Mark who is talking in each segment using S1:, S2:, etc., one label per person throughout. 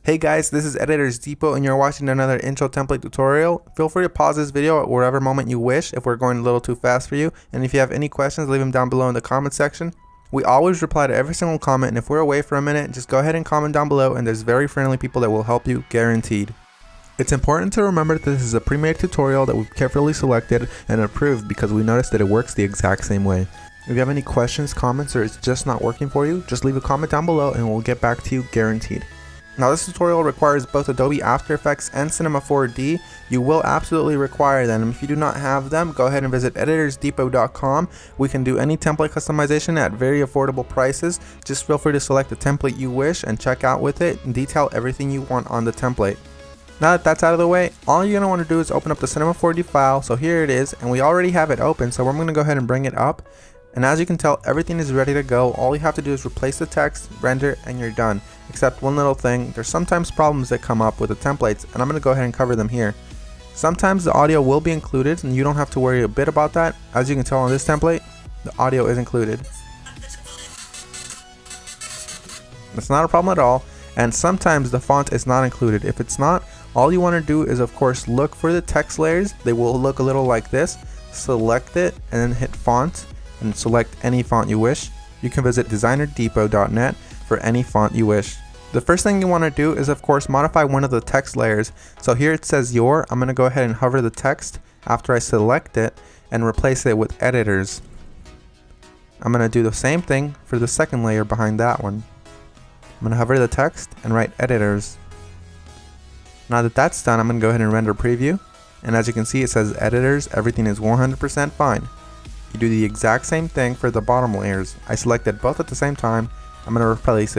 S1: Hey guys, this is Editors Depot and you're watching another intro template tutorial. Feel free to pause this video at whatever moment you wish if we're going a little too fast for you. And if you have any questions, leave them down below in the comment section. We always reply to every single comment, and if we're away for a minute, just go ahead and comment down below and there's very friendly people that will help you, guaranteed. It's important to remember that this is a pre-made tutorial that we've carefully selected and approved because we noticed that it works the exact same way. If you have any questions, comments, or it's just not working for you, just leave a comment down below and we'll get back to you, guaranteed. Now this tutorial requires both Adobe After Effects and Cinema 4D. You will absolutely require them. If you do not have them, go ahead and visit EditorsDepot.com. We can do any template customization at very affordable prices. Just feel free to select the template you wish and check out with it and detail everything you want on the template. Now that that's out of the way, all you're going to want to do is open up the Cinema 4D file. So here it is, and we already have it open, so we're going to go ahead and bring it up. And as you can tell, everything is ready to go. All you have to do is replace the text, render, and you're done. Except one little thing, there's sometimes problems that come up with the templates, and I'm going to go ahead and cover them here. Sometimes the audio will be included, and you don't have to worry a bit about that. As you can tell on this template, the audio is included. It's not a problem at all. And sometimes the font is not included. If it's not, all you want to do is of course look for the text layers. They will look a little like this. Select it and then hit font and select any font you wish. You can visit DesignerDepot.net for any font you wish. The first thing you want to do is of course modify one of the text layers. So here it says your. I'm going to go ahead and hover the text after I select it and replace it with editors. I'm going to do the same thing for the second layer behind that one. I'm going to hover the text and write editors. Now that that's done, I'm going to go ahead and render preview. And as you can see, it says editors, everything is 100% fine. You do the exact same thing for the bottom layers. I selected both at the same time. I'm going to replace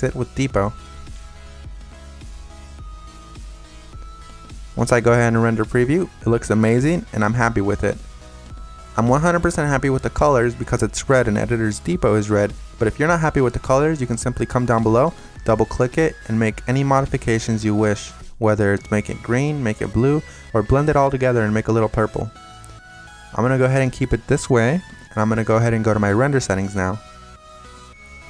S1: it with Depot. Once I go ahead and render preview, it looks amazing and I'm happy with it. I'm 100% happy with the colors because it's red and Editors Depot is red. But if you're not happy with the colors, you can simply come down below, double click it, and make any modifications you wish. Whether it's make it green, make it blue, or blend it all together and make a little purple. I'm going to go ahead and keep it this way, and I'm going to go ahead and go to my render settings now.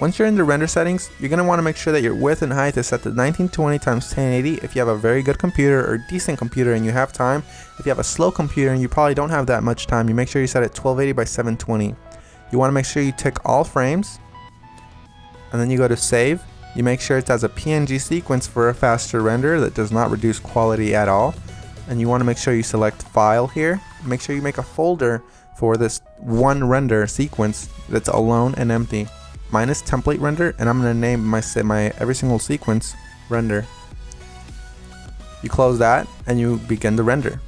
S1: Once you're in the render settings, you're going to want to make sure that your width and height is set to 1920 x 1080 if you have a very good computer or decent computer and you have time. If you have a slow computer and you probably don't have that much time, you make sure you set it 1280 by 720. You want to make sure you tick all frames, and then you go to save. You make sure it's as a PNG sequence for a faster render that does not reduce quality at all. And you want to make sure you select file here. Make sure you make a folder for this one render sequence that's alone and empty. Mine is template render, and I'm going to name my every single sequence render. You close that and you begin the render.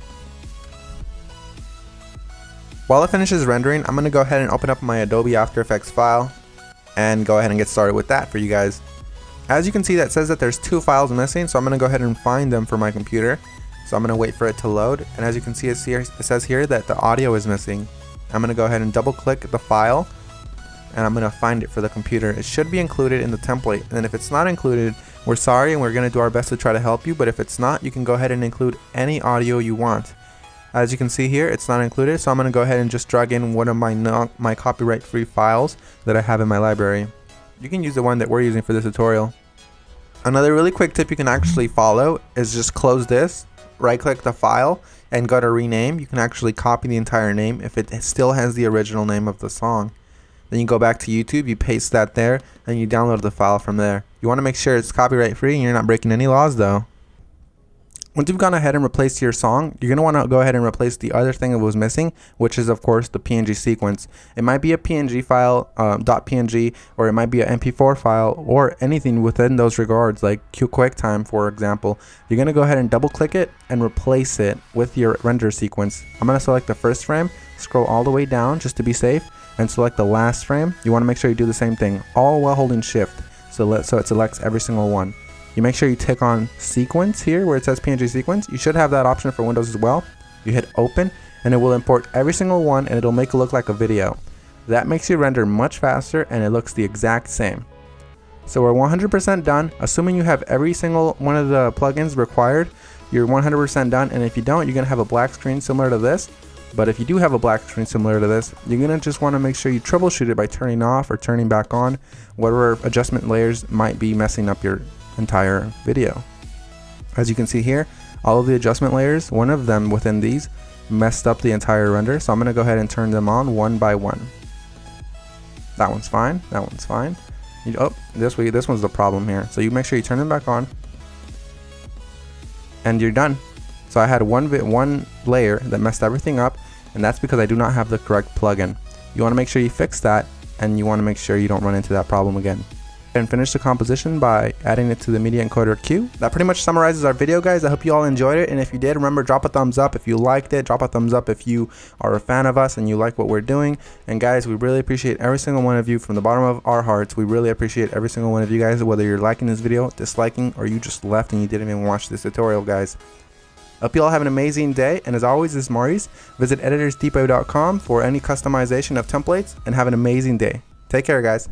S1: While it finishes rendering, I'm going to go ahead and open up my Adobe After Effects file and go ahead and get started with that for you guys. As you can see, that says that there's two files missing, so I'm going to go ahead and find them for my computer. So I'm going to wait for it to load, and as you can see, it says here that the audio is missing. I'm going to go ahead and double click the file, and I'm going to find it for the computer. It should be included in the template, and if it's not included, we're sorry and we're going to do our best to try to help you, but if it's not, you can go ahead and include any audio you want. As you can see here, it's not included, so I'm going to go ahead and just drag in one of my copyright-free files that I have in my library. You can use the one that we're using for this tutorial. Another really quick tip you can actually follow is just close this, right-click the file, and go to rename. You can actually copy the entire name if it still has the original name of the song. Then you go back to YouTube, you paste that there, and you download the file from there. You want to make sure it's copyright-free and you're not breaking any laws though. Once you've gone ahead and replaced your song, you're going to want to go ahead and replace the other thing that was missing, which is of course the PNG sequence. It might be a PNG file, .png, or it might be an MP4 file, or anything within those regards, like QuickTime for example. You're going to go ahead and double click it and replace it with your render sequence. I'm going to select the first frame, scroll all the way down just to be safe, and select the last frame. You want to make sure you do the same thing, all while holding shift, so it selects every single one. You make sure you tick on sequence here where it says PNG sequence. You should have that option for Windows as well. You hit open and it will import every single one and it'll make it look like a video. That makes your render much faster and it looks the exact same. So we're 100% done. Assuming you have every single one of the plugins required, you're 100% done, and if you don't, you're going to have a black screen similar to this. But if you do have a black screen similar to this, you're going to just want to make sure you troubleshoot it by turning off or turning back on whatever adjustment layers might be messing up your entire video. As you can see here, all of the adjustment layers, one of them within these messed up the entire render, so I'm going to go ahead and turn them on one by one. That one's fine, that one's fine. This one's the problem here, so you make sure you turn them back on and you're done. So I had one layer that messed everything up, and that's because I do not have the correct plugin. You want to make sure you fix that, and you want to make sure you don't run into that problem again. And finish the composition by adding it to the media encoder queue. That pretty much summarizes our video, guys. I hope you all enjoyed it, and if you did, remember, drop a thumbs up if you liked it. Drop a thumbs up if you are a fan of us and you like what we're doing. And guys, we really appreciate every single one of you from the bottom of our hearts. We really appreciate every single one of you guys, whether you're liking this video, disliking, or you just left and you didn't even watch this tutorial, guys. Hope you all have an amazing day, and as always, this is Maurice. Visit EditorsDepot.com for any customization of templates, and have an amazing day. Take care, guys.